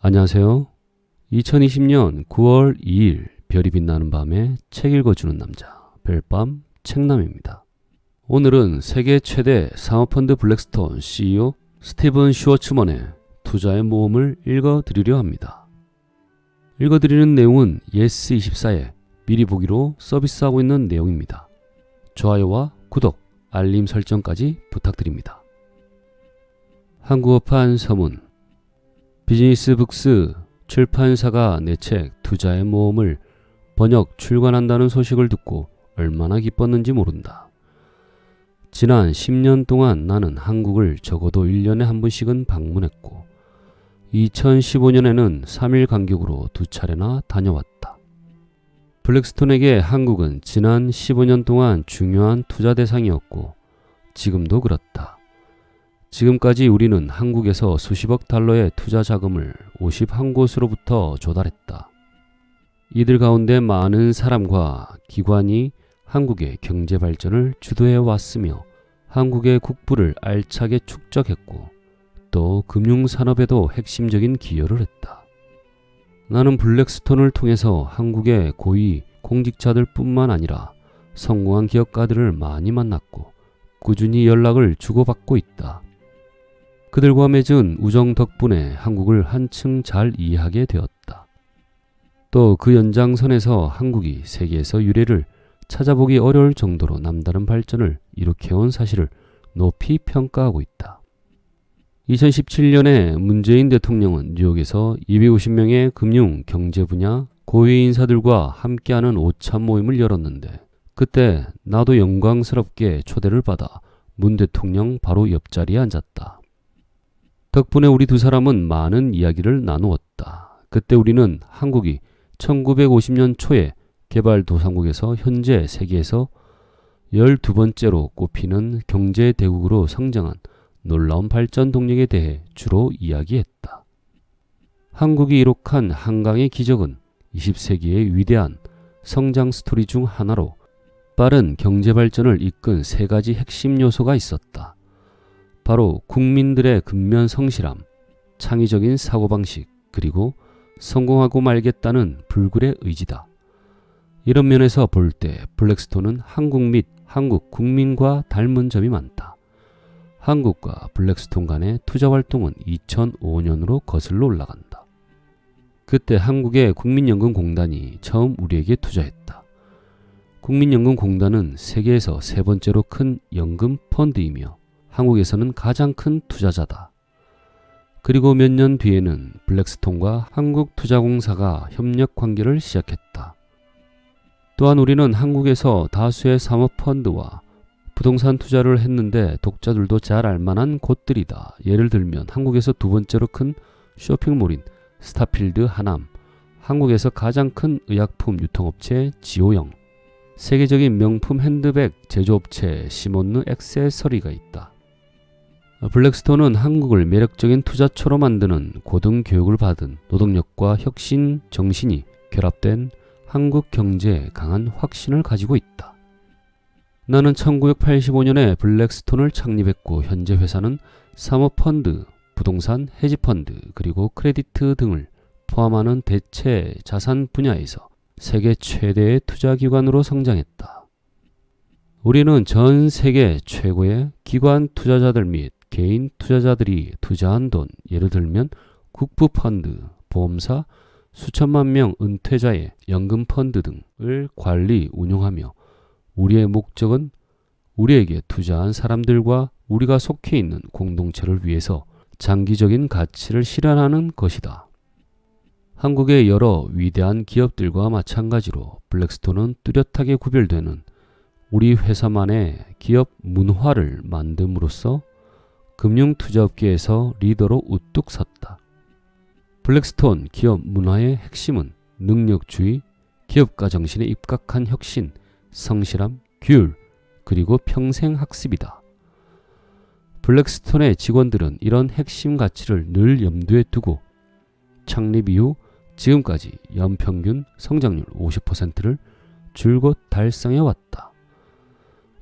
안녕하세요. 2020년 9월 2일 별이 빛나는 밤에 책 읽어주는 남자 별밤 책남입니다. 오늘은 세계 최대 사모펀드 블랙스톤 CEO 스티븐 슈워츠먼의 투자의 모험을 읽어드리려 합니다. 읽어드리는 내용은 예스24에 미리 보기로 서비스하고 있는 내용입니다. 좋아요와 구독, 알림 설정까지 부탁드립니다. 한국어판 서문. 비즈니스북스 출판사가 내 책 투자의 모험을 번역 출간한다는 소식을 듣고 얼마나 기뻤는지 모른다. 지난 10년 동안 나는 한국을 적어도 1년에 한 번씩은 방문했고 2015년에는 3일 간격으로 2차례나 다녀왔다. 블랙스톤에게 한국은 지난 15년 동안 중요한 투자 대상이었고 지금도 그렇다. 지금까지 우리는 한국에서 수십억 달러의 투자 자금을 51곳으로부터 조달했다. 이들 가운데 많은 사람과 기관이 한국의 경제 발전을 주도해 왔으며 한국의 국부를 알차게 축적했고 또 금융산업에도 핵심적인 기여를 했다. 나는 블랙스톤을 통해서 한국의 고위 공직자들 뿐만 아니라 성공한 기업가들을 많이 만났고 꾸준히 연락을 주고받고 있다. 그들과 맺은 우정 덕분에 한국을 한층 잘 이해하게 되었다. 또 그 연장선에서 한국이 세계에서 유례를 찾아보기 어려울 정도로 남다른 발전을 일으켜온 사실을 높이 평가하고 있다. 2017년에 문재인 대통령은 뉴욕에서 250명의 금융, 경제 분야 고위 인사들과 함께하는 오찬 모임을 열었는데 그때 나도 영광스럽게 초대를 받아 문 대통령 바로 옆자리에 앉았다. 덕분에 우리 두 사람은 많은 이야기를 나누었다. 그때 우리는 한국이 1950년 초에 개발도상국에서 현재 세계에서 12번째로 꼽히는 경제대국으로 성장한 놀라운 발전 동력에 대해 주로 이야기했다. 한국이 이룩한 한강의 기적은 20세기의 위대한 성장 스토리 중 하나로 빠른 경제 발전을 이끈 세 가지 핵심 요소가 있었다. 바로 국민들의 근면 성실함, 창의적인 사고방식, 그리고 성공하고 말겠다는 불굴의 의지다. 이런 면에서 볼 때 블랙스톤은 한국 및 한국 국민과 닮은 점이 많다. 한국과 블랙스톤 간의 투자 활동은 2005년으로 거슬러 올라간다. 그때 한국의 국민연금공단이 처음 우리에게 투자했다. 국민연금공단은 세계에서 세 번째로 큰 연금 펀드이며 한국에서는 가장 큰 투자자다. 그리고 몇 년 뒤에는 블랙스톤과 한국투자공사가 협력 관계를 시작했다. 또한 우리는 한국에서 다수의 사모펀드와 부동산 투자를 했는데 독자들도 잘 알만한 곳들이다. 예를 들면 한국에서 두 번째로 큰 쇼핑몰인 스타필드 하남, 한국에서 가장 큰 의약품 유통업체 지오영, 세계적인 명품 핸드백 제조업체 시몬느 액세서리가 있다. 블랙스톤은 한국을 매력적인 투자처로 만드는 고등교육을 받은 노동력과 혁신 정신이 결합된 한국 경제에 강한 확신을 가지고 있다. 나는 1985년에 블랙스톤을 창립했고 현재 회사는 사모펀드, 부동산, 헤지펀드, 그리고 크레디트 등을 포함하는 대체 자산 분야에서 세계 최대의 투자기관으로 성장했다. 우리는 전 세계 최고의 기관 투자자들 및 개인 투자자들이 투자한 돈, 예를 들면 국부펀드, 보험사, 수천만 명 은퇴자의 연금펀드 등을 관리, 운용하며 우리의 목적은 우리에게 투자한 사람들과 우리가 속해 있는 공동체를 위해서 장기적인 가치를 실현하는 것이다. 한국의 여러 위대한 기업들과 마찬가지로 블랙스톤은 뚜렷하게 구별되는 우리 회사만의 기업 문화를 만듦으로써 금융투자업계에서 리더로 우뚝 섰다. 블랙스톤 기업 문화의 핵심은 능력주의, 기업가 정신에 입각한 혁신, 성실함, 규율, 그리고 평생 학습이다. 블랙스톤의 직원들은 이런 핵심 가치를 늘 염두에 두고 창립 이후 지금까지 연평균 성장률 50%를 줄곧 달성해 왔다.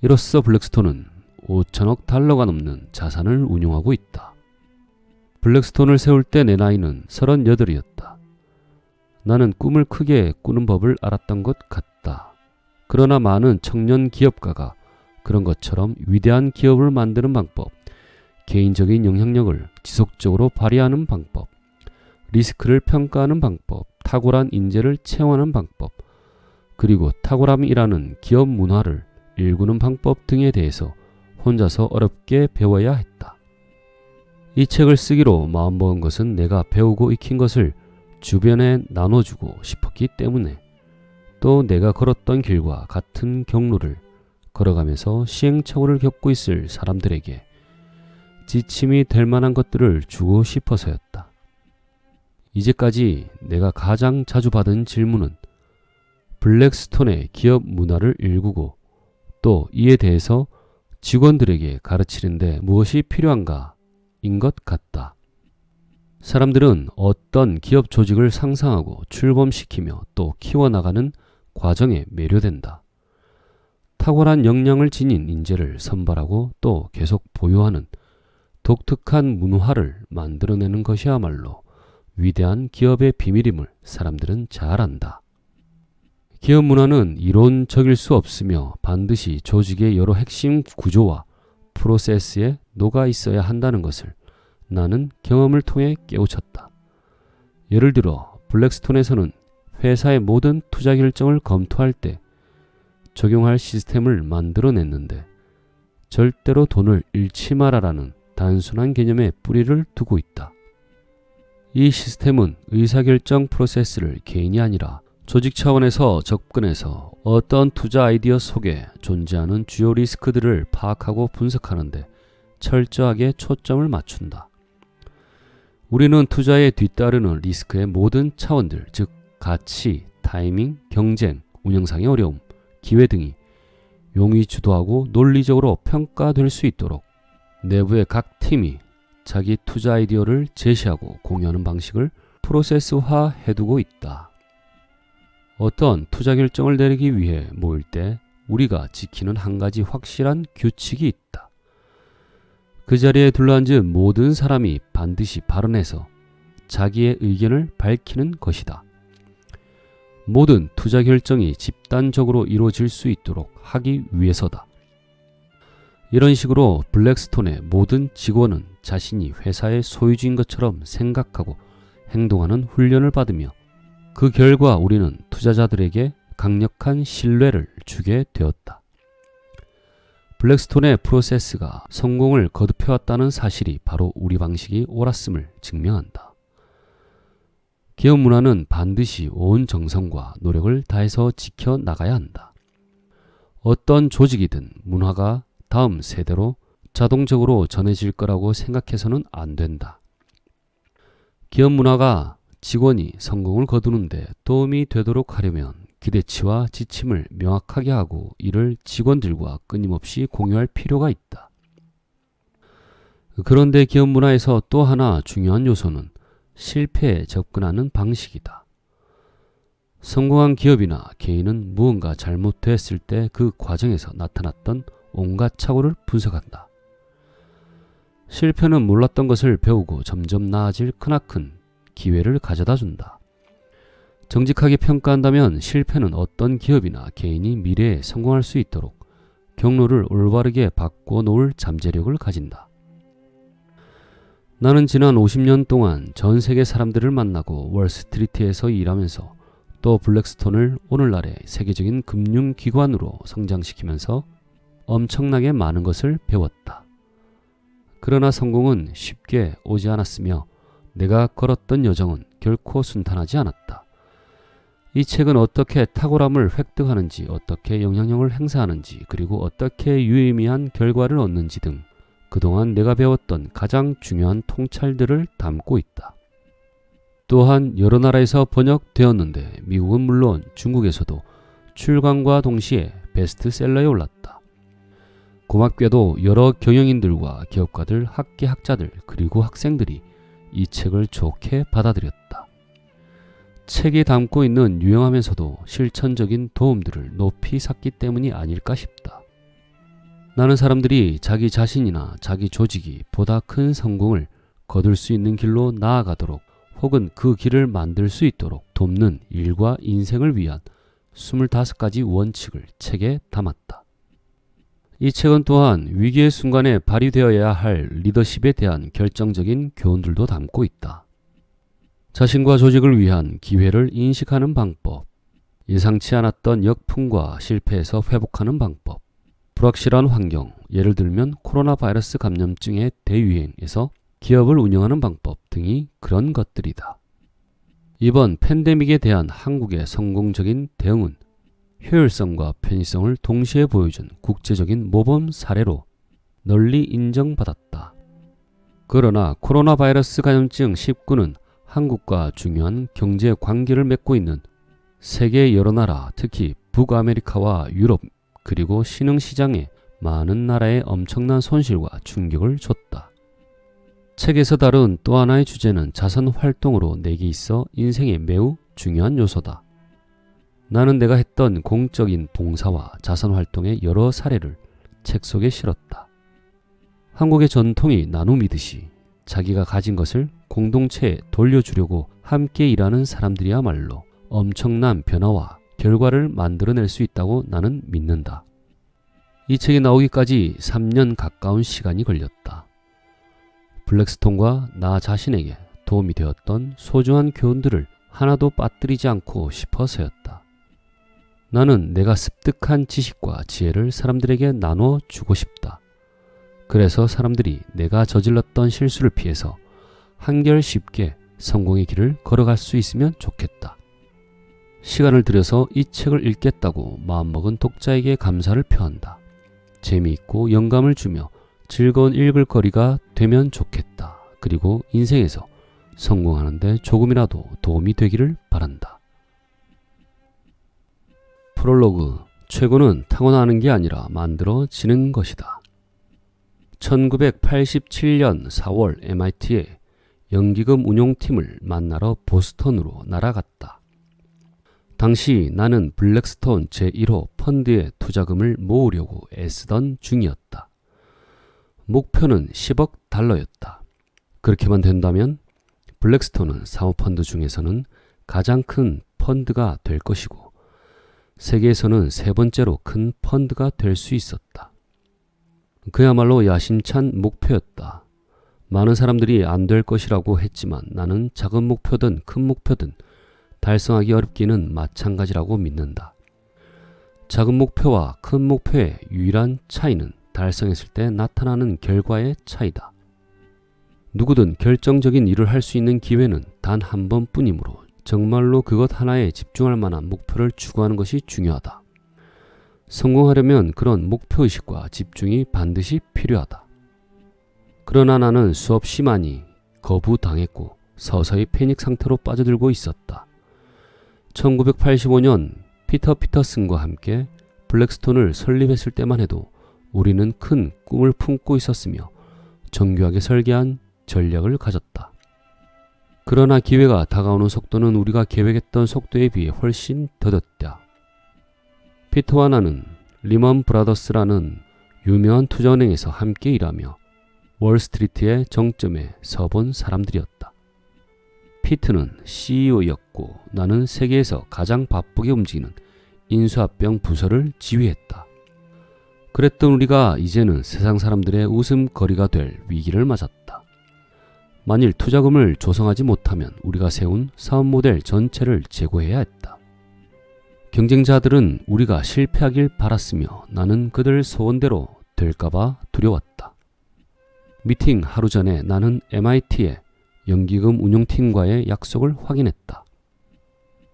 이로써 블랙스톤은 5천억 달러가 넘는 자산을 운용하고 있다. 블랙스톤을 세울 때 내 나이는 38이었다. 나는 꿈을 크게 꾸는 법을 알았던 것 같다. 그러나 많은 청년 기업가가 그런 것처럼 위대한 기업을 만드는 방법, 개인적인 영향력을 지속적으로 발휘하는 방법, 리스크를 평가하는 방법, 탁월한 인재를 채용하는 방법, 그리고 탁월함이라는 기업 문화를 일구는 방법 등에 대해서 혼자서 어렵게 배워야 했다. 이 책을 쓰기로 마음먹은 것은 내가 배우고 익힌 것을 주변에 나눠주고 싶었기 때문에, 또 내가 걸었던 길과 같은 경로를 걸어가면서 시행착오를 겪고 있을 사람들에게 지침이 될 만한 것들을 주고 싶어서였다. 이제까지 내가 가장 자주 받은 질문은 블랙스톤의 기업 문화를 일구고 또 이에 대해서 직원들에게 가르치는데 무엇이 필요한가 인 것 같다. 사람들은 어떤 기업 조직을 상상하고 출범시키며 또 키워나가는 과정에 매료된다. 탁월한 역량을 지닌 인재를 선발하고 또 계속 보유하는 독특한 문화를 만들어내는 것이야말로 위대한 기업의 비밀임을 사람들은 잘 안다. 기업 문화는 이론적일 수 없으며 반드시 조직의 여러 핵심 구조와 프로세스에 녹아 있어야 한다는 것을 나는 경험을 통해 깨우쳤다. 예를 들어 블랙스톤에서는 회사의 모든 투자 결정을 검토할 때 적용할 시스템을 만들어냈는데 절대로 돈을 잃지 말아라는 단순한 개념에 뿌리를 두고 있다. 이 시스템은 의사결정 프로세스를 개인이 아니라 조직 차원에서 접근해서 어떤 투자 아이디어 속에 존재하는 주요 리스크들을 파악하고 분석하는데 철저하게 초점을 맞춘다. 우리는 투자에 뒤따르는 리스크의 모든 차원들, 즉 가치, 타이밍, 경쟁, 운영상의 어려움, 기회 등이 용이 주도하고 논리적으로 평가될 수 있도록 내부의 각 팀이 자기 투자 아이디어를 제시하고 공유하는 방식을 프로세스화 해두고 있다. 어떤 투자 결정을 내리기 위해 모일 때 우리가 지키는 한 가지 확실한 규칙이 있다. 그 자리에 둘러앉은 모든 사람이 반드시 발언해서 자기의 의견을 밝히는 것이다. 모든 투자 결정이 집단적으로 이루어질 수 있도록 하기 위해서다. 이런 식으로 블랙스톤의 모든 직원은 자신이 회사의 소유주인 것처럼 생각하고 행동하는 훈련을 받으며 그 결과 우리는 투자자들에게 강력한 신뢰를 주게 되었다. 블랙스톤의 프로세스가 성공을 거듭해왔다는 사실이 바로 우리 방식이 옳았음을 증명한다. 기업 문화는 반드시 온 정성과 노력을 다해서 지켜나가야 한다. 어떤 조직이든 문화가 다음 세대로 자동적으로 전해질 거라고 생각해서는 안 된다. 기업 문화가 직원이 성공을 거두는데 도움이 되도록 하려면 기대치와 지침을 명확하게 하고 이를 직원들과 끊임없이 공유할 필요가 있다. 그런데 기업 문화에서 또 하나 중요한 요소는 실패에 접근하는 방식이다. 성공한 기업이나 개인은 무언가 잘못됐을 때 그 과정에서 나타났던 온갖 착오를 분석한다. 실패는 몰랐던 것을 배우고 점점 나아질 크나큰 기회를 가져다 준다. 정직하게 평가한다면 실패는 어떤 기업이나 개인이 미래에 성공할 수 있도록 경로를 올바르게 바꿔 놓을 잠재력을 가진다. 나는 지난 50년 동안 전 세계 사람들을 만나고 월스트리트에서 일하면서 또 블랙스톤을 오늘날의 세계적인 금융기관으로 성장시키면서 엄청나게 많은 것을 배웠다. 그러나 성공은 쉽게 오지 않았으며 내가 걸었던 여정은 결코 순탄하지 않았다. 이 책은 어떻게 탁월함을 획득하는지, 어떻게 영향력을 행사하는지, 그리고 어떻게 유의미한 결과를 얻는지 등 그동안 내가 배웠던 가장 중요한 통찰들을 담고 있다. 또한 여러 나라에서 번역되었는데 미국은 물론 중국에서도 출간과 동시에 베스트셀러에 올랐다. 고맙게도 여러 경영인들과 기업가들, 학계 학자들 그리고 학생들이 이 책을 좋게 받아들였다. 책이 담고 있는 유용하면서도 실천적인 도움들을 높이 샀기 때문이 아닐까 싶다. 나는 사람들이 자기 자신이나 자기 조직이 보다 큰 성공을 거둘 수 있는 길로 나아가도록 혹은 그 길을 만들 수 있도록 돕는 일과 인생을 위한 25가지 원칙을 책에 담았다. 이 책은 또한 위기의 순간에 발휘되어야 할 리더십에 대한 결정적인 교훈들도 담고 있다. 자신과 조직을 위한 기회를 인식하는 방법, 예상치 않았던 역풍과 실패에서 회복하는 방법, 불확실한 환경, 예를 들면 코로나 바이러스 감염증의 대유행에서 기업을 운영하는 방법 등이 그런 것들이다. 이번 팬데믹에 대한 한국의 성공적인 대응은 효율성과 편의성을 동시에 보여준 국제적인 모범 사례로 널리 인정받았다. 그러나 코로나 바이러스 감염증 19는 한국과 중요한 경제 관계를 맺고 있는 세계 여러 나라, 특히 북아메리카와 유럽 그리고 신흥시장의 많은 나라에 엄청난 손실과 충격을 줬다. 책에서 다룬 또 하나의 주제는 자선활동으로 내게 있어 인생에 매우 중요한 요소다. 나는 내가 했던 공적인 봉사와 자선활동의 여러 사례를 책 속에 실었다. 한국의 전통이 나눔이듯이 자기가 가진 것을 공동체에 돌려주려고 함께 일하는 사람들이야말로 엄청난 변화와 결과를 만들어낼 수 있다고 나는 믿는다. 이 책이 나오기까지 3년 가까운 시간이 걸렸다. 블랙스톤과 나 자신에게 도움이 되었던 소중한 교훈들을 하나도 빠뜨리지 않고 싶어서였다. 나는 내가 습득한 지식과 지혜를 사람들에게 나눠 주고 싶다. 그래서 사람들이 내가 저질렀던 실수를 피해서 한결 쉽게 성공의 길을 걸어갈 수 있으면 좋겠다. 시간을 들여서 이 책을 읽겠다고 마음먹은 독자에게 감사를 표한다. 재미있고 영감을 주며 즐거운 읽을 거리가 되면 좋겠다. 그리고 인생에서 성공하는데 조금이라도 도움이 되기를 바란다. 프롤로그. 최고는 타고나는 게 아니라 만들어지는 것이다. 1987년 4월 MIT에 연기금 운용팀을 만나러 보스턴으로 날아갔다. 당시 나는 블랙스톤 제1호 펀드에 투자금을 모으려고 애쓰던 중이었다. 목표는 10억 달러였다. 그렇게만 된다면 블랙스톤은 사모펀드 중에서는 가장 큰 펀드가 될 것이고 세계에서는 세 번째로 큰 펀드가 될 수 있었다. 그야말로 야심찬 목표였다. 많은 사람들이 안 될 것이라고 했지만 나는 작은 목표든 큰 목표든 달성하기 어렵기는 마찬가지라고 믿는다. 작은 목표와 큰 목표의 유일한 차이는 달성했을 때 나타나는 결과의 차이다. 누구든 결정적인 일을 할 수 있는 기회는 단 한 번뿐이므로 정말로 그것 하나에 집중할 만한 목표를 추구하는 것이 중요하다. 성공하려면 그런 목표의식과 집중이 반드시 필요하다. 그러나 나는 수없이 많이 거부당했고 서서히 패닉 상태로 빠져들고 있었다. 1985년 피터 피터슨과 함께 블랙스톤을 설립했을 때만 해도 우리는 큰 꿈을 품고 있었으며 정교하게 설계한 전략을 가졌다. 그러나 기회가 다가오는 속도는 우리가 계획했던 속도에 비해 훨씬 더뎠다. 피터와 나는 리먼 브라더스라는 유명한 투자은행에서 함께 일하며 월스트리트의 정점에 서본 사람들이었다. 피트는 CEO였고 나는 세계에서 가장 바쁘게 움직이는 인수합병 부서를 지휘했다. 그랬던 우리가 이제는 세상 사람들의 웃음거리가 될 위기를 맞았다. 만일 투자금을 조성하지 못하면 우리가 세운 사업 모델 전체를 재고해야 했다. 경쟁자들은 우리가 실패하길 바랐으며 나는 그들 소원대로 될까봐 두려웠다. 미팅 하루 전에 나는 MIT의 연기금 운용팀과의 약속을 확인했다.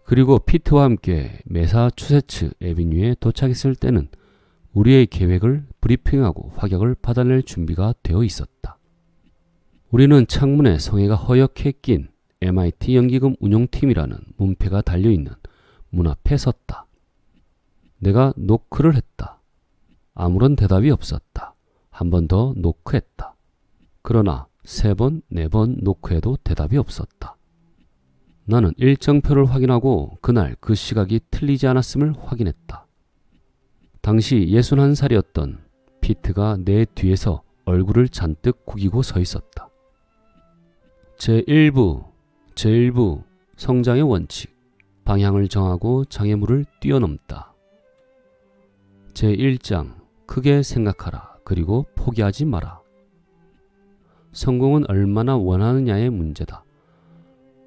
그리고 피트와 함께 매사추세츠 애비뉴에 도착했을 때는 우리의 계획을 브리핑하고 확약을 받아낼 준비가 되어 있었다. 우리는 창문에 성에가 허옇게 낀 MIT 연기금 운용팀이라는 문패가 달려있는 문 앞에 섰다. 내가 노크를 했다. 아무런 대답이 없었다. 한 번 더 노크했다. 그러나 3번, 4번 노크해도 대답이 없었다. 나는 일정표를 확인하고 그날 그 시각이 틀리지 않았음을 확인했다. 당시 61살이었던 피트가 내 뒤에서 얼굴을 잔뜩 구기고 서 있었다. 제1부 성장의 원칙. 방향을 정하고 장애물을 뛰어넘다. 제1장 크게 생각하라. 그리고 포기하지 마라. 성공은 얼마나 원하느냐의 문제다.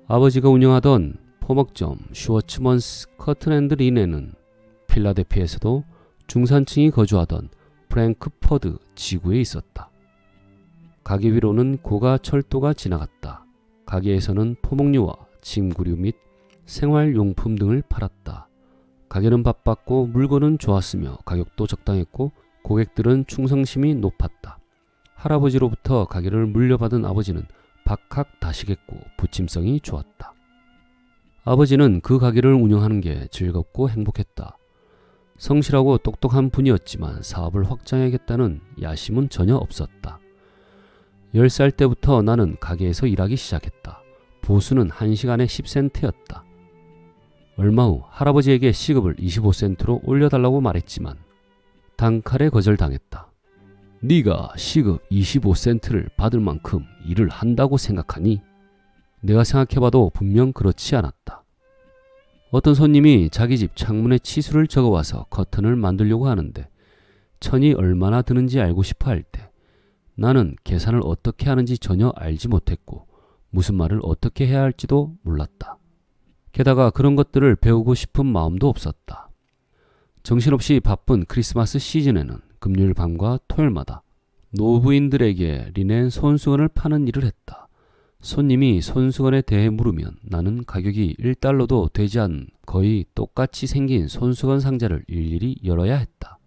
아버지가 운영하던 포목점 슈워츠먼스 커튼앤드 리넨은 필라델피아에서도 중산층이 거주하던 프랭크퍼드 지구에 있었다. 가게 위로는 고가 철도가 지나갔다. 가게에서는 포목류와 침구류 및 생활용품 등을 팔았다. 가게는 바빴고 물건은 좋았으며 가격도 적당했고 고객들은 충성심이 높았다. 할아버지로부터 가게를 물려받은 아버지는 박학다식했고 부침성이 좋았다. 아버지는 그 가게를 운영하는 게 즐겁고 행복했다. 성실하고 똑똑한 분이었지만 사업을 확장해야겠다는 야심은 전혀 없었다. 10살 때부터 나는 가게에서 일하기 시작했다. 보수는 1시간에 10센트였다. 얼마 후 할아버지에게 시급을 25센트로 올려달라고 말했지만 단칼에 거절당했다. 네가 시급 25센트를 받을 만큼 일을 한다고 생각하니? 내가 생각해봐도 분명 그렇지 않았다. 어떤 손님이 자기 집 창문에 치수를 적어와서 커튼을 만들려고 하는데 천이 얼마나 드는지 알고 싶어 할 때 나는 계산을 어떻게 하는지 전혀 알지 못했고 무슨 말을 어떻게 해야 할지도 몰랐다. 게다가 그런 것들을 배우고 싶은 마음도 없었다. 정신없이 바쁜 크리스마스 시즌에는 금요일 밤과 토요일마다 노부인들에게 리넨 손수건을 파는 일을 했다. 손님이 손수건에 대해 물으면 나는 가격이 1달러도 되지 않은 거의 똑같이 생긴 손수건 상자를 일일이 열어야 했다.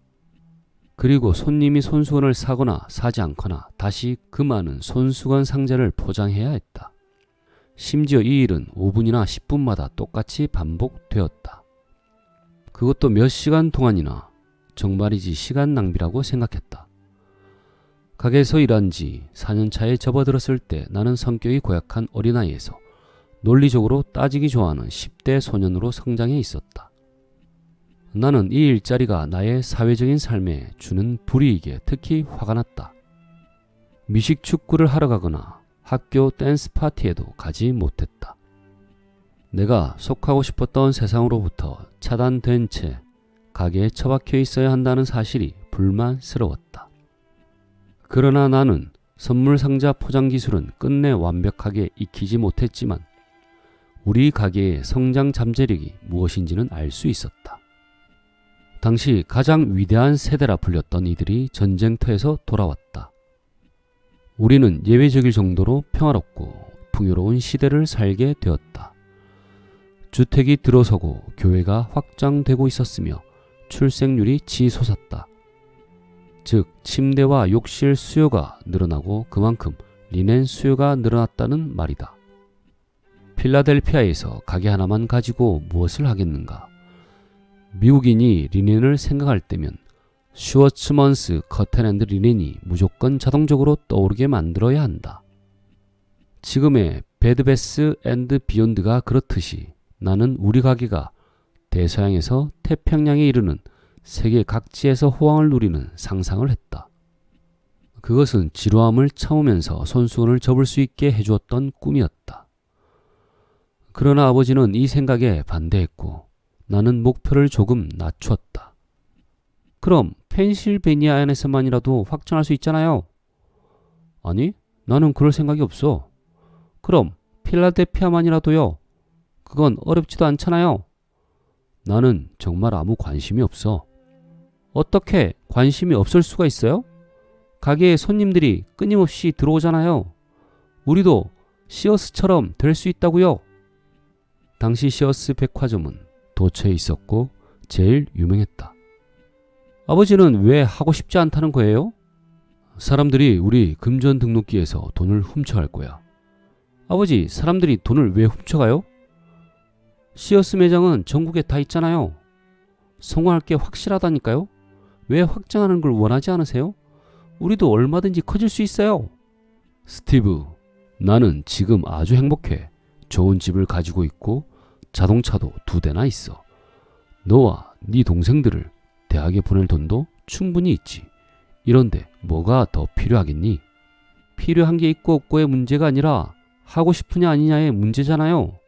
그리고 손님이 손수건을 사거나 사지 않거나 다시 그 많은 손수건 상자를 포장해야 했다. 심지어 이 일은 5분이나 10분마다 똑같이 반복되었다. 그것도 몇 시간 동안이나. 정말이지 시간 낭비라고 생각했다. 가게에서 일한 지 4년차에 접어들었을 때 나는 성격이 고약한 어린아이에서 논리적으로 따지기 좋아하는 10대 소년으로 성장해 있었다. 나는 이 일자리가 나의 사회적인 삶에 주는 불이익에 특히 화가 났다. 미식 축구를 하러 가거나 학교 댄스 파티에도 가지 못했다. 내가 속하고 싶었던 세상으로부터 차단된 채 가게에 처박혀 있어야 한다는 사실이 불만스러웠다. 그러나 나는 선물 상자 포장 기술은 끝내 완벽하게 익히지 못했지만 우리 가게의 성장 잠재력이 무엇인지는 알 수 있었다. 당시 가장 위대한 세대라 불렸던 이들이 전쟁터에서 돌아왔다. 우리는 예외적일 정도로 평화롭고 풍요로운 시대를 살게 되었다. 주택이 들어서고 교회가 확장되고 있었으며 출생률이 치솟았다. 즉 침대와 욕실 수요가 늘어나고 그만큼 리넨 수요가 늘어났다는 말이다. 필라델피아에서 가게 하나만 가지고 무엇을 하겠는가? 미국인이 리넨을 생각할 때면 슈워츠먼스 커튼앤드 리넨이 무조건 자동적으로 떠오르게 만들어야 한다. 지금의 배드베스 앤드 비욘드가 그렇듯이 나는 우리 가게가 대서양에서 태평양에 이르는 세계 각지에서 호황을 누리는 상상을 했다. 그것은 지루함을 참으면서 손수건을 접을 수 있게 해주었던 꿈이었다. 그러나 아버지는 이 생각에 반대했고 나는 목표를 조금 낮추었다. 그럼 펜실베니아에서만이라도 확장할 수 있잖아요. 아니, 나는 그럴 생각이 없어. 그럼 필라델피아만이라도요. 그건 어렵지도 않잖아요. 나는 정말 아무 관심이 없어. 어떻게 관심이 없을 수가 있어요? 가게에 손님들이 끊임없이 들어오잖아요. 우리도 시어스처럼 될 수 있다고요. 당시 시어스 백화점은 도처에 있었고 제일 유명했다. 아버지는 왜 하고 싶지 않다는 거예요? 사람들이 우리 금전 등록기에서 돈을 훔쳐갈 거야. 아버지, 사람들이 돈을 왜 훔쳐가요? 시어스 매장은 전국에 다 있잖아요. 성공할 게 확실하다니까요. 왜 확장하는 걸 원하지 않으세요? 우리도 얼마든지 커질 수 있어요. 스티브, 나는 지금 아주 행복해. 좋은 집을 가지고 있고 자동차도 2대나 있어. 너와 네 동생들을 대학에 보낼 돈도 충분히 있지. 이런데 뭐가 더 필요하겠니? 필요한 게 있고 없고의 문제가 아니라 하고 싶으냐 아니냐의 문제잖아요.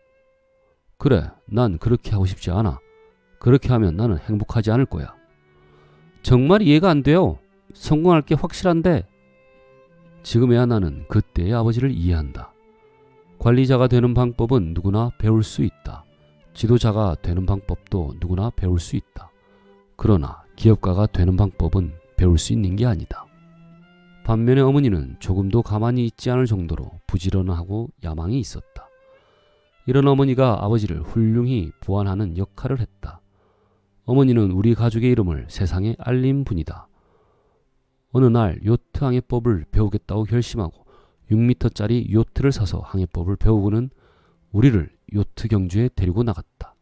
그래, 난 그렇게 하고 싶지 않아. 그렇게 하면 나는 행복하지 않을 거야. 정말 이해가 안 돼요. 성공할 게 확실한데. 지금에야 나는 그때의 아버지를 이해한다. 관리자가 되는 방법은 누구나 배울 수 있다. 지도자가 되는 방법도 누구나 배울 수 있다. 그러나 기업가가 되는 방법은 배울 수 있는 게 아니다. 반면에 어머니는 조금도 가만히 있지 않을 정도로 부지런하고 야망이 있었다. 이런 어머니가 아버지를 훌륭히 보완하는 역할을 했다. 어머니는 우리 가족의 이름을 세상에 알린 분이다. 어느 날 요트 항해법을 배우겠다고 결심하고 6m짜리 요트를 사서 항해법을 배우고는 우리를 요트 경주에 데리고 나갔다.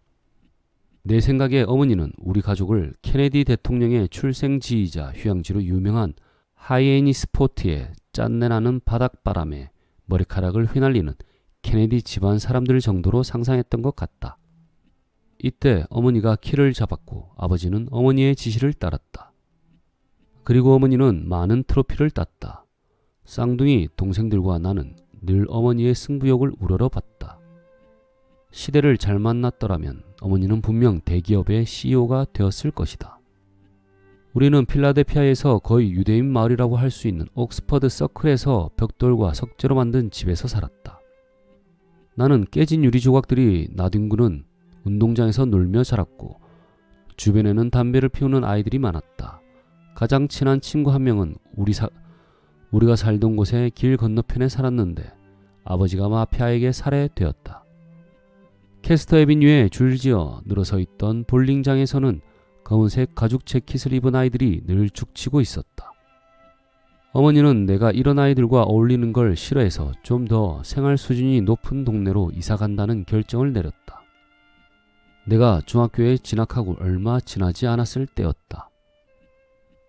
내 생각에 어머니는 우리 가족을 케네디 대통령의 출생지이자 휴양지로 유명한 하이에니 스포트의 짠내나는 바닷바람에 머리카락을 휘날리는 케네디 집안 사람들 정도로 상상했던 것 같다. 이때 어머니가 키를 잡았고 아버지는 어머니의 지시를 따랐다. 그리고 어머니는 많은 트로피를 땄다. 쌍둥이 동생들과 나는 늘 어머니의 승부욕을 우러러봤다. 시대를 잘 만났더라면 어머니는 분명 대기업의 CEO가 되었을 것이다. 우리는 필라델피아에서 거의 유대인 마을이라고 할 수 있는 옥스퍼드 서클에서 벽돌과 석재로 만든 집에서 살았다. 나는 깨진 유리 조각들이 나뒹구는 운동장에서 놀며 자랐고 주변에는 담배를 피우는 아이들이 많았다. 가장 친한 친구 한 명은 우리가 살던 곳의 길 건너편에 살았는데 아버지가 마피아에게 살해되었다. 캐스터 애비뉴에 줄지어 늘어서 있던 볼링장에서는 검은색 가죽 재킷을 입은 아이들이 늘 죽치고 있었다. 어머니는 내가 이런 아이들과 어울리는 걸 싫어해서 좀 더 생활 수준이 높은 동네로 이사 간다는 결정을 내렸다. 내가 중학교에 진학하고 얼마 지나지 않았을 때였다.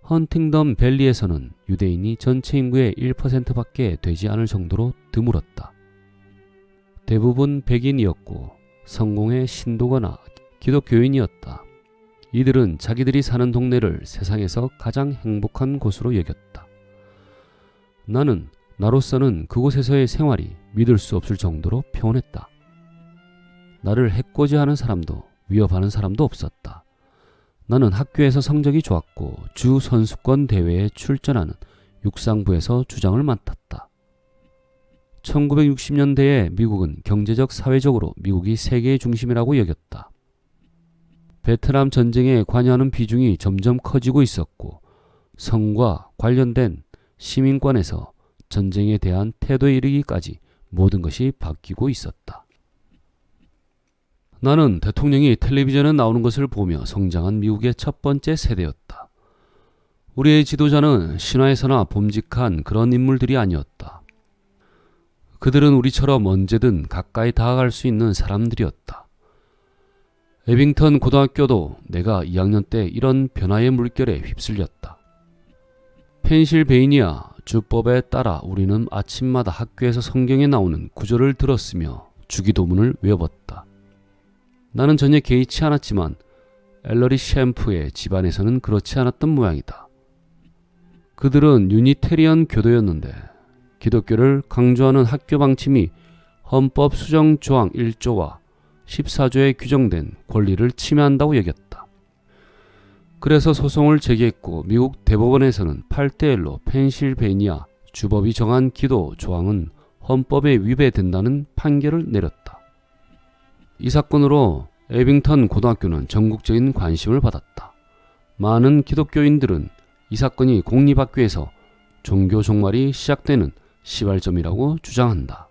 헌팅덤 밸리에서는 유대인이 전체 인구의 1%밖에 되지 않을 정도로 드물었다. 대부분 백인이었고 성공의 신도거나 기독교인이었다. 이들은 자기들이 사는 동네를 세상에서 가장 행복한 곳으로 여겼다. 나는 나로서는 그곳에서의 생활이 믿을 수 없을 정도로 평온했다. 나를 해코지하는 사람도 위협하는 사람도 없었다. 나는 학교에서 성적이 좋았고 주 선수권 대회에 출전하는 육상부에서 주장을 맡았다. 1960년대에 미국은 경제적 사회적으로 미국이 세계의 중심이라고 여겼다. 베트남 전쟁에 관여하는 비중이 점점 커지고 있었고 성과 관련된 시민권에서 전쟁에 대한 태도에 이르기까지 모든 것이 바뀌고 있었다. 나는 대통령이 텔레비전에 나오는 것을 보며 성장한 미국의 첫 번째 세대였다. 우리의 지도자는 신화에서나 봄직한 그런 인물들이 아니었다. 그들은 우리처럼 언제든 가까이 다가갈 수 있는 사람들이었다. 에빙턴 고등학교도 내가 2학년 때 이런 변화의 물결에 휩쓸렸다. 펜실베이니아 주법에 따라 우리는 아침마다 학교에서 성경에 나오는 구절을 들었으며 주기도문을 외웠다. 나는 전혀 개의치 않았지만 엘러리 쉔프의 집안에서는 그렇지 않았던 모양이다. 그들은 유니테리언 교도였는데 기독교를 강조하는 학교 방침이 헌법 수정 조항 1조와 14조에 규정된 권리를 침해한다고 여겼다. 그래서 소송을 제기했고 미국 대법원에서는 8대1로 펜실베이니아 주법이 정한 기도 조항은 헌법에 위배된다는 판결을 내렸다. 이 사건으로 에빙턴 고등학교는 전국적인 관심을 받았다. 많은 기독교인들은 이 사건이 공립학교에서 종교 종말이 시작되는 시발점이라고 주장한다.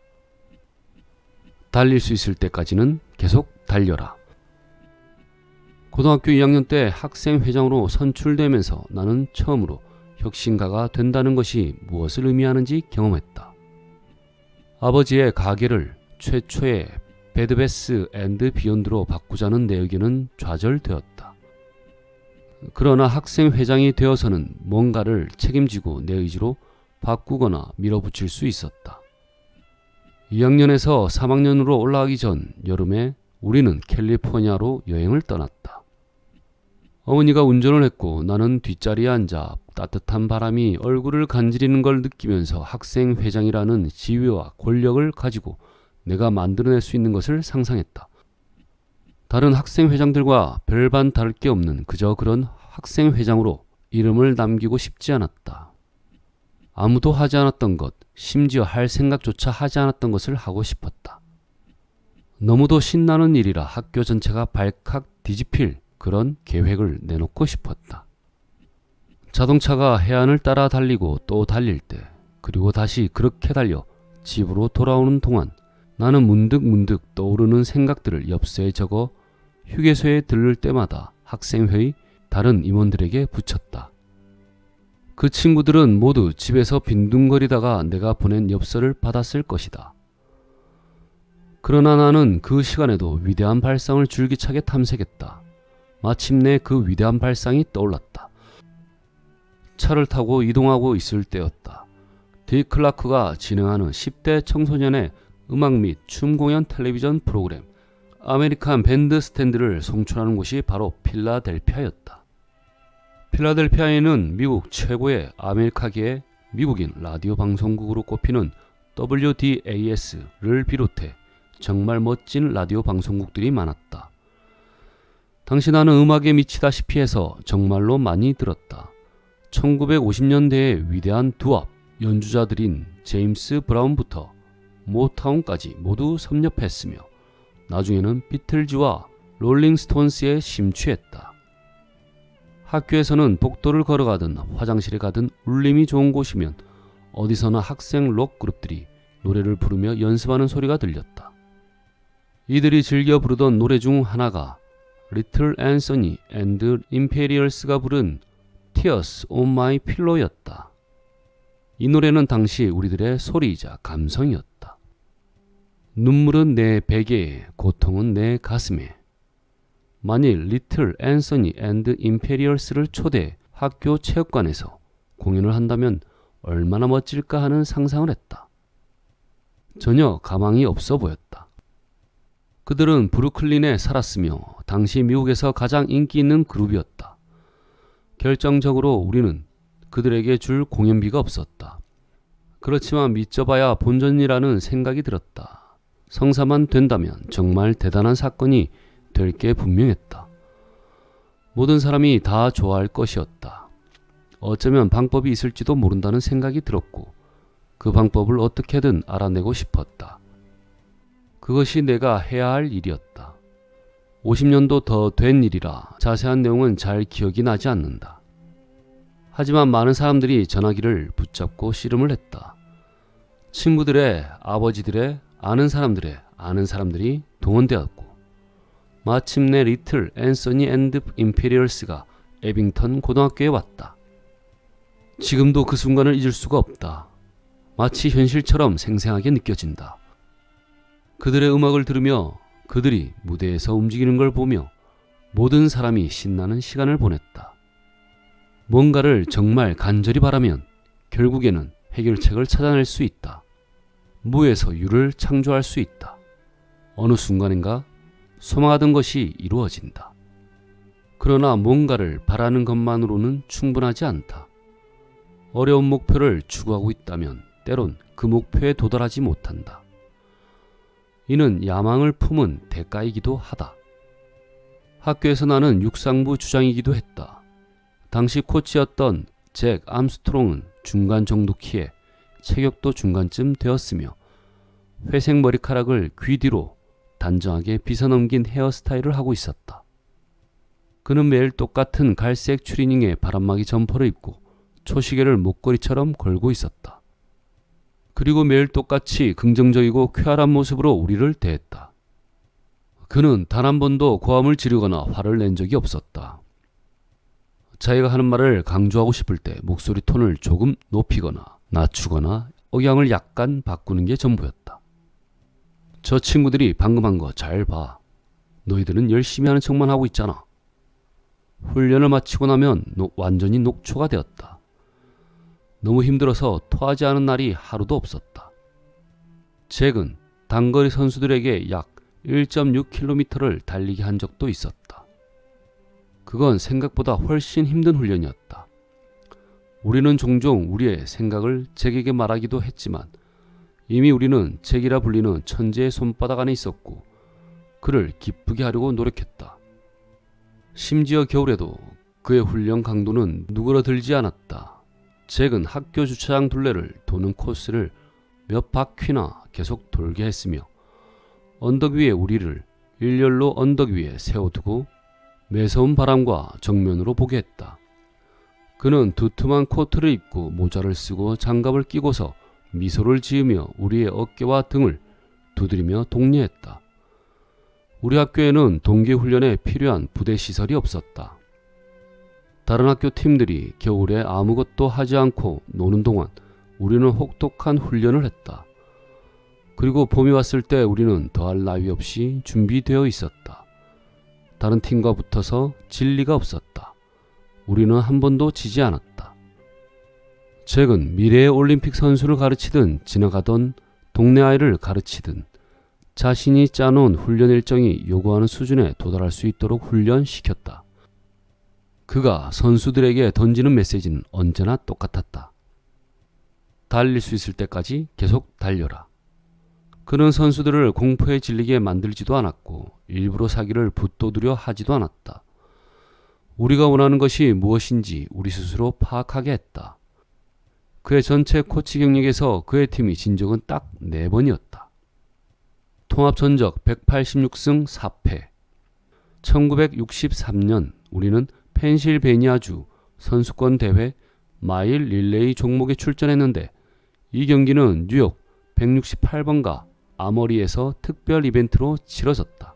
달릴 수 있을 때까지는 계속 달려라. 고등학교 2학년 때 학생회장으로 선출되면서 나는 처음으로 혁신가가 된다는 것이 무엇을 의미하는지 경험했다. 아버지의 가게를 최초의 배드베스 앤드 비욘드로 바꾸자는 내 의견은 좌절되었다. 그러나 학생회장이 되어서는 뭔가를 책임지고 내 의지로 바꾸거나 밀어붙일 수 있었다. 2학년에서 3학년으로 올라가기 전 여름에 우리는 캘리포니아로 여행을 떠났다. 어머니가 운전을 했고 나는 뒷자리에 앉아 따뜻한 바람이 얼굴을 간지리는 걸 느끼면서 학생회장이라는 지위와 권력을 가지고 내가 만들어낼 수 있는 것을 상상했다. 다른 학생회장들과 별반 다를 게 없는 그저 그런 학생회장으로 이름을 남기고 싶지 않았다. 아무도 하지 않았던 것, 심지어 할 생각조차 하지 않았던 것을 하고 싶었다. 너무도 신나는 일이라 학교 전체가 발칵 뒤집힐 그런 계획을 내놓고 싶었다. 자동차가 해안을 따라 달리고 또 달릴 때, 그리고 다시 그렇게 달려 집으로 돌아오는 동안 나는 문득 떠오르는 생각들을 엽서에 적어 휴게소에 들를 때마다 학생회의 다른 임원들에게 붙였다. 그 친구들은 모두 집에서 빈둥거리다가 내가 보낸 엽서를 받았을 것이다. 그러나 나는 그 시간에도 위대한 발상을 줄기차게 탐색했다. 마침내 그 위대한 발상이 떠올랐다. 차를 타고 이동하고 있을 때였다. 딕 클라크가 진행하는 10대 청소년의 음악 및 춤 공연 텔레비전 프로그램 아메리칸 밴드 스탠드를 송출하는 곳이 바로 필라델피아였다. 필라델피아에는 미국 최고의 아메리카계의 미국인 라디오 방송국으로 꼽히는 WDAS를 비롯해 정말 멋진 라디오 방송국들이 많았다. 당시 나는 음악에 미치다시피 해서 정말로 많이 들었다. 1950년대의 위대한 두합 연주자들인 제임스 브라운부터 모타운까지 모두 섭렵했으며 나중에는 비틀즈와 롤링스톤스에 심취했다. 학교에서는 복도를 걸어가든 화장실에 가든 울림이 좋은 곳이면 어디서나 학생 록 그룹들이 노래를 부르며 연습하는 소리가 들렸다. 이들이 즐겨 부르던 노래 중 하나가 리틀 앤서니 앤드 임페리얼스가 부른 Tears on My Pillow였다. 이 노래는 당시 우리들의 소리이자 감성이었다. 눈물은 내 베개에, 고통은 내 가슴에. 만일 리틀 앤서니 앤드 임페리얼스를 초대해 학교 체육관에서 공연을 한다면 얼마나 멋질까 하는 상상을 했다. 전혀 가망이 없어 보였다. 그들은 브루클린에 살았으며 당시 미국에서 가장 인기 있는 그룹이었다. 결정적으로 우리는 그들에게 줄 공연비가 없었다. 그렇지만 믿져봐야 본전이라는 생각이 들었다. 성사만 된다면 정말 대단한 사건이 될 게 분명했다. 모든 사람이 다 좋아할 것이었다. 어쩌면 방법이 있을지도 모른다는 생각이 들었고 그 방법을 어떻게든 알아내고 싶었다. 그것이 내가 해야 할 일이었다. 50년도 더 된 일이라 자세한 내용은 잘 기억이 나지 않는다. 하지만 많은 사람들이 전화기를 붙잡고 씨름을 했다. 친구들의, 아버지들의, 아는 사람들의, 아는 사람들이 동원되었고 마침내 리틀 앤서니 앤드 임페리얼스가 에빙턴 고등학교에 왔다. 지금도 그 순간을 잊을 수가 없다. 마치 현실처럼 생생하게 느껴진다. 그들의 음악을 들으며 그들이 무대에서 움직이는 걸 보며 모든 사람이 신나는 시간을 보냈다. 뭔가를 정말 간절히 바라면 결국에는 해결책을 찾아낼 수 있다. 무에서 유를 창조할 수 있다. 어느 순간인가 소망하던 것이 이루어진다. 그러나 뭔가를 바라는 것만으로는 충분하지 않다. 어려운 목표를 추구하고 있다면 때론 그 목표에 도달하지 못한다. 이는 야망을 품은 대가이기도 하다. 학교에서 나는 육상부 주장이기도 했다. 당시 코치였던 잭 암스트롱은 중간 정도 키에 체격도 중간쯤 되었으며 회색 머리카락을 귀 뒤로 단정하게 빗어넘긴 헤어스타일을 하고 있었다. 그는 매일 똑같은 갈색 추리닝에 바람막이 점퍼를 입고 초시계를 목걸이처럼 걸고 있었다. 그리고 매일 똑같이 긍정적이고 쾌활한 모습으로 우리를 대했다. 그는 단 한 번도 고함을 지르거나 화를 낸 적이 없었다. 자기가 하는 말을 강조하고 싶을 때 목소리 톤을 조금 높이거나 낮추거나 억양을 약간 바꾸는 게 전부였다. 저 친구들이 방금 한 거 잘 봐. 너희들은 열심히 하는 척만 하고 있잖아. 훈련을 마치고 나면 완전히 녹초가 되었다. 너무 힘들어서 토하지 않은 날이 하루도 없었다. 잭은 단거리 선수들에게 약 1.6km를 달리게 한 적도 있었다. 그건 생각보다 훨씬 힘든 훈련이었다. 우리는 종종 우리의 생각을 잭에게 말하기도 했지만 이미 우리는 잭이라 불리는 천재의 손바닥 안에 있었고 그를 기쁘게 하려고 노력했다. 심지어 겨울에도 그의 훈련 강도는 누그러들지 않았다. 잭은 학교 주차장 둘레를 도는 코스를 몇 바퀴나 계속 돌게 했으며 언덕 위에 우리를 일렬로 언덕 위에 세워두고 매서운 바람과 정면으로 보게 했다. 그는 두툼한 코트를 입고 모자를 쓰고 장갑을 끼고서 미소를 지으며 우리의 어깨와 등을 두드리며 독려했다. 우리 학교에는 동계훈련에 필요한 부대 시설이 없었다. 다른 학교 팀들이 겨울에 아무것도 하지 않고 노는 동안 우리는 혹독한 훈련을 했다. 그리고 봄이 왔을 때 우리는 더할 나위 없이 준비되어 있었다. 다른 팀과 붙어서 질 리가 없었다. 우리는 한 번도 지지 않았다. 잭은 미래의 올림픽 선수를 가르치든 지나가던 동네 아이를 가르치든 자신이 짜놓은 훈련 일정이 요구하는 수준에 도달할 수 있도록 훈련시켰다. 그가 선수들에게 던지는 메시지는 언제나 똑같았다. 달릴 수 있을 때까지 계속 달려라. 그는 선수들을 공포에 질리게 만들지도 않았고 일부러 사기를 붙도두려 하지도 않았다. 우리가 원하는 것이 무엇인지 우리 스스로 파악하게 했다. 그의 전체 코치 경력에서 그의 팀이 진 적은 딱 4번이었다. 통합 전적 186승 4패. 1963년 우리는 펜실베니아주 선수권 대회 마일 릴레이 종목에 출전했는데 이 경기는 뉴욕 168번가 아머리에서 특별 이벤트로 치러졌다.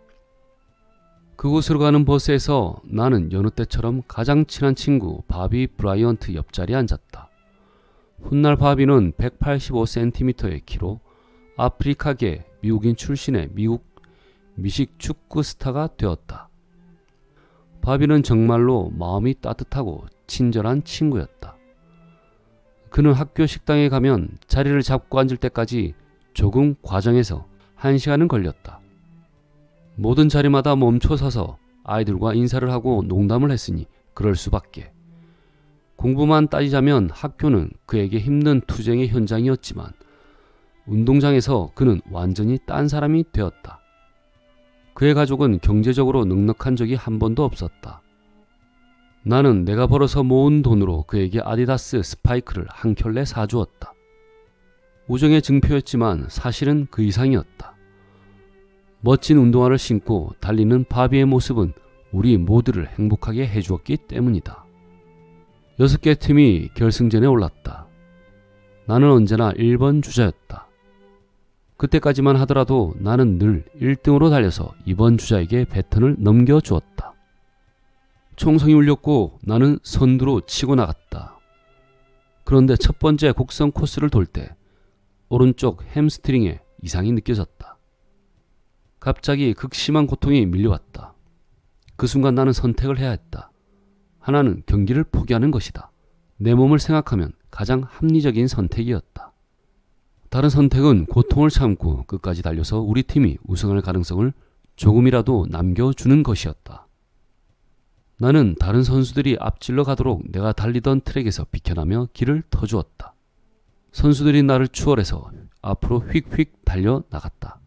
그곳으로 가는 버스에서 나는 여느 때처럼 가장 친한 친구 바비 브라이언트 옆자리에 앉았다. 훗날 바비는 185cm의 키로 아프리카계 미국인 출신의 미국 미식 축구 스타가 되었다. 바비는 정말로 마음이 따뜻하고 친절한 친구였다. 그는 학교 식당에 가면 자리를 잡고 앉을 때까지 조금 과정해서 1시간은 걸렸다. 모든 자리마다 멈춰 서서 아이들과 인사를 하고 농담을 했으니 그럴 수밖에. 공부만 따지자면 학교는 그에게 힘든 투쟁의 현장이었지만 운동장에서 그는 완전히 딴 사람이 되었다. 그의 가족은 경제적으로 넉넉한 적이 한 번도 없었다. 나는 내가 벌어서 모은 돈으로 그에게 아디다스 스파이크를 한 켤레 사주었다. 우정의 증표였지만 사실은 그 이상이었다. 멋진 운동화를 신고 달리는 바비의 모습은 우리 모두를 행복하게 해주었기 때문이다. 6개 팀이 결승전에 올랐다. 나는 언제나 1번 주자였다. 그때까지만 하더라도 나는 늘 1등으로 달려서 2번 주자에게 배턴을 넘겨주었다. 총성이 울렸고 나는 선두로 치고 나갔다. 그런데 첫 번째 곡선 코스를 돌 때 오른쪽 햄스트링에 이상이 느껴졌다. 갑자기 극심한 고통이 밀려왔다. 그 순간 나는 선택을 해야 했다. 하나는 경기를 포기하는 것이다. 내 몸을 생각하면 가장 합리적인 선택이었다. 다른 선택은 고통을 참고 끝까지 달려서 우리 팀이 우승할 가능성을 조금이라도 남겨주는 것이었다. 나는 다른 선수들이 앞질러 가도록 내가 달리던 트랙에서 비켜나며 길을 터주었다. 선수들이 나를 추월해서 앞으로 휙휙 달려나갔다.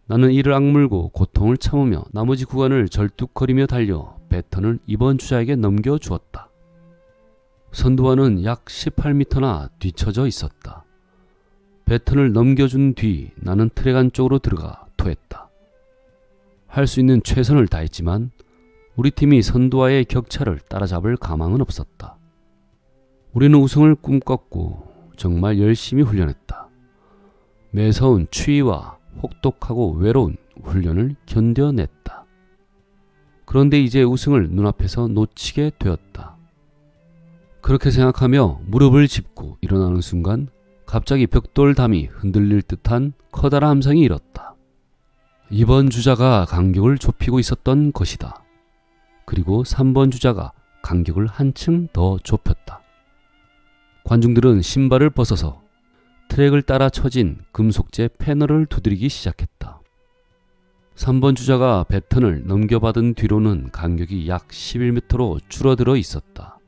나는 이를 악물고 고통을 참으며 나머지 구간을 절뚝거리며 달려 배턴을 2번 주자에게 넘겨주었다. 선두와는 약 18m나 뒤처져 있었다. 배턴을 넘겨준 뒤 나는 트랙 안쪽으로 들어가 토했다. 할 수 있는 최선을 다했지만 우리 팀이 선두와의 격차를 따라잡을 가망은 없었다. 우리는 우승을 꿈꿨고 정말 열심히 훈련했다. 매서운 추위와 혹독하고 외로운 훈련을 견뎌냈다. 그런데 이제 우승을 눈앞에서 놓치게 되었다. 그렇게 생각하며 무릎을 짚고 일어나는 순간 갑자기 벽돌담이 흔들릴 듯한 커다란 함성이 일었다. 2번 주자가 간격을 좁히고 있었던 것이다. 그리고 3번 주자가 간격을 한층 더 좁혔다. 관중들은 신발을 벗어서 트랙을 따라 쳐진 금속재 패널을 두드리기 시작했다. 3번 주자가 배턴을 넘겨받은 뒤로는 간격이 약 11m로 줄어들어 있었다.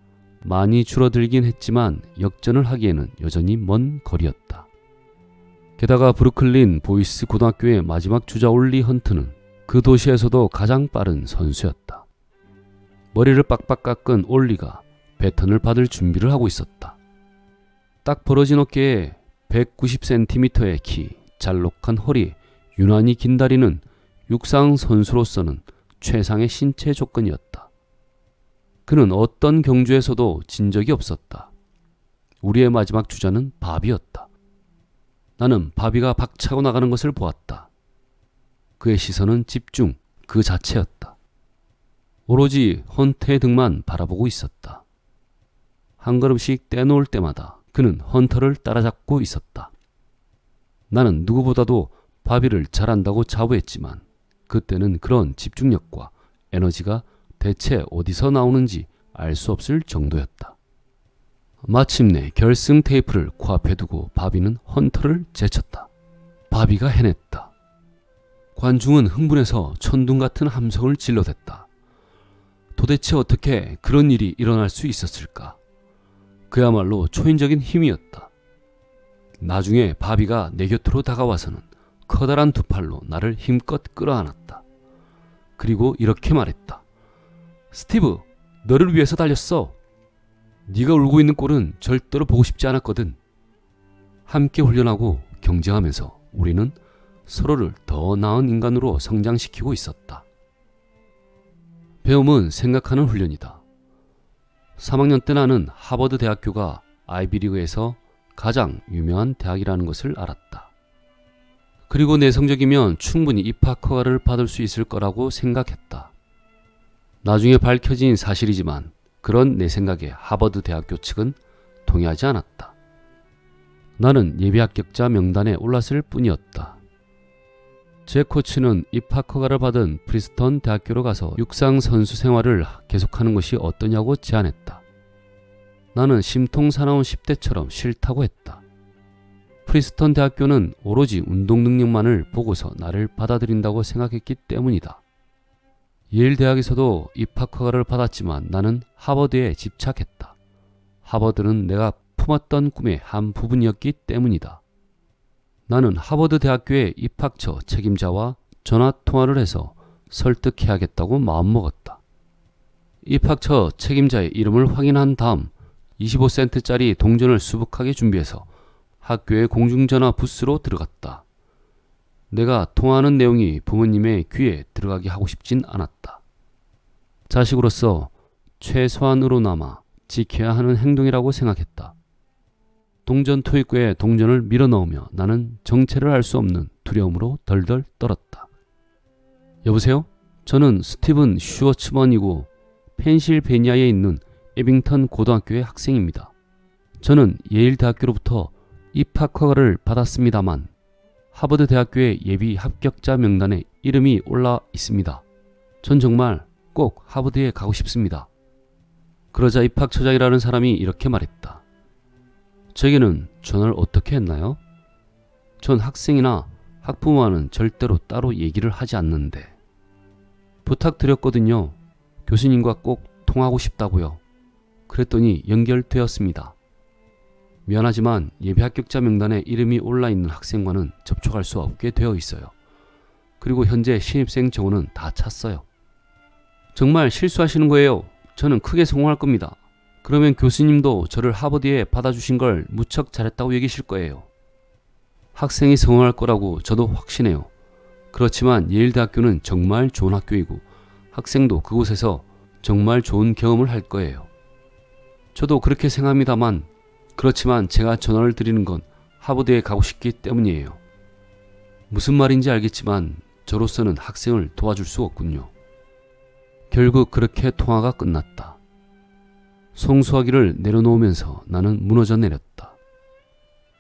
많이 줄어들긴 했지만 역전을 하기에는 여전히 먼 거리였다. 게다가 브루클린 보이스 고등학교의 마지막 주자 올리 헌트는 그 도시에서도 가장 빠른 선수였다. 머리를 빡빡 깎은 올리가 배턴을 받을 준비를 하고 있었다. 딱 벌어진 어깨에 190cm의 키, 잘록한 허리, 유난히 긴 다리는 육상 선수로서는 최상의 신체 조건이었다. 그는 어떤 경주에서도 진 적이 없었다. 우리의 마지막 주자는 바비였다. 나는 바비가 박차고 나가는 것을 보았다. 그의 시선은 집중 그 자체였다. 오로지 헌터의 등만 바라보고 있었다. 한 걸음씩 떼놓을 때마다 그는 헌터를 따라잡고 있었다. 나는 누구보다도 바비를 잘한다고 자부했지만 그때는 그런 집중력과 에너지가 대체 어디서 나오는지 알 수 없을 정도였다. 마침내 결승 테이프를 코앞에 두고 바비는 헌터를 제쳤다. 바비가 해냈다. 관중은 흥분해서 천둥 같은 함성을 질러댔다. 도대체 어떻게 그런 일이 일어날 수 있었을까? 그야말로 초인적인 힘이었다. 나중에 바비가 내 곁으로 다가와서는 커다란 두 팔로 나를 힘껏 끌어안았다. 그리고 이렇게 말했다. 스티브, 너를 위해서 달렸어. 네가 울고 있는 꼴은 절대로 보고 싶지 않았거든. 함께 훈련하고 경쟁하면서 우리는 서로를 더 나은 인간으로 성장시키고 있었다. 배움은 생각하는 훈련이다. 3학년 때 나는 하버드 대학교가 아이비리그에서 가장 유명한 대학이라는 것을 알았다. 그리고 내 성적이면 충분히 입학 허가를 받을 수 있을 거라고 생각했다. 나중에 밝혀진 사실이지만 그런 내 생각에 하버드 대학교 측은 동의하지 않았다. 나는 예비 합격자 명단에 올랐을 뿐이었다. 제 코치는 입학 허가를 받은 프리스턴 대학교로 가서 육상 선수 생활을 계속하는 것이 어떠냐고 제안했다. 나는 심통사나운 10대처럼 싫다고 했다. 프리스턴 대학교는 오로지 운동 능력만을 보고서 나를 받아들인다고 생각했기 때문이다. 예일 대학에서도 입학 허가를 받았지만 나는 하버드에 집착했다. 하버드는 내가 품었던 꿈의 한 부분이었기 때문이다. 나는 하버드 대학교의 입학처 책임자와 전화 통화를 해서 설득해야겠다고 마음먹었다. 입학처 책임자의 이름을 확인한 다음 25센트짜리 동전을 수북하게 준비해서 학교의 공중전화 부스로 들어갔다. 내가 통화하는 내용이 부모님의 귀에 들어가게 하고 싶진 않았다. 자식으로서 최소한으로나마 지켜야 하는 행동이라고 생각했다. 동전 토익구에 동전을 밀어넣으며 나는 정체를 알 수 없는 두려움으로 덜덜 떨었다. 여보세요? 저는 스티븐 슈워츠먼이고 펜실베니아에 있는 에빙턴 고등학교의 학생입니다. 저는 예일 대학교로부터 입학 허가를 받았습니다만 하버드 대학교의 예비 합격자 명단에 이름이 올라 있습니다. 전 정말 꼭 하버드에 가고 싶습니다. 그러자 입학처장이라는 사람이 이렇게 말했다. 제게는 전화를 어떻게 했나요? 전 학생이나 학부모와는 절대로 따로 얘기를 하지 않는데. 부탁드렸거든요. 교수님과 꼭 통하고 싶다고요. 그랬더니 연결되었습니다. 미안하지만 예비 합격자 명단에 이름이 올라있는 학생과는 접촉할 수 없게 되어 있어요. 그리고 현재 신입생 정원은 다 찼어요. 정말 실수하시는 거예요. 저는 크게 성공할 겁니다. 그러면 교수님도 저를 하버드에 받아주신 걸 무척 잘했다고 여기실 거예요. 학생이 성공할 거라고 저도 확신해요. 그렇지만 예일대학교는 정말 좋은 학교이고 학생도 그곳에서 정말 좋은 경험을 할 거예요. 저도 그렇게 생각합니다만 그렇지만 제가 전화를 드리는 건 하버드에 가고 싶기 때문이에요. 무슨 말인지 알겠지만 저로서는 학생을 도와줄 수 없군요. 결국 그렇게 통화가 끝났다. 송수화기를 내려놓으면서 나는 무너져 내렸다.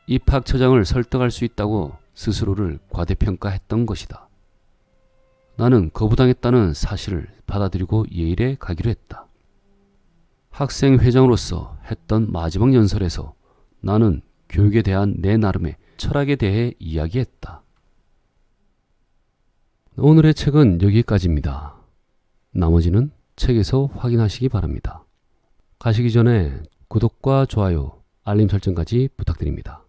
입학처장을 설득할 수 있다고 스스로를 과대평가했던 것이다. 나는 거부당했다는 사실을 받아들이고 예일에 가기로 했다. 학생회장으로서 했던 마지막 연설에서 나는 교육에 대한 내 나름의 철학에 대해 이야기했다. 오늘의 책은 여기까지입니다. 나머지는 책에서 확인하시기 바랍니다. 가시기 전에 구독과 좋아요, 알림 설정까지 부탁드립니다.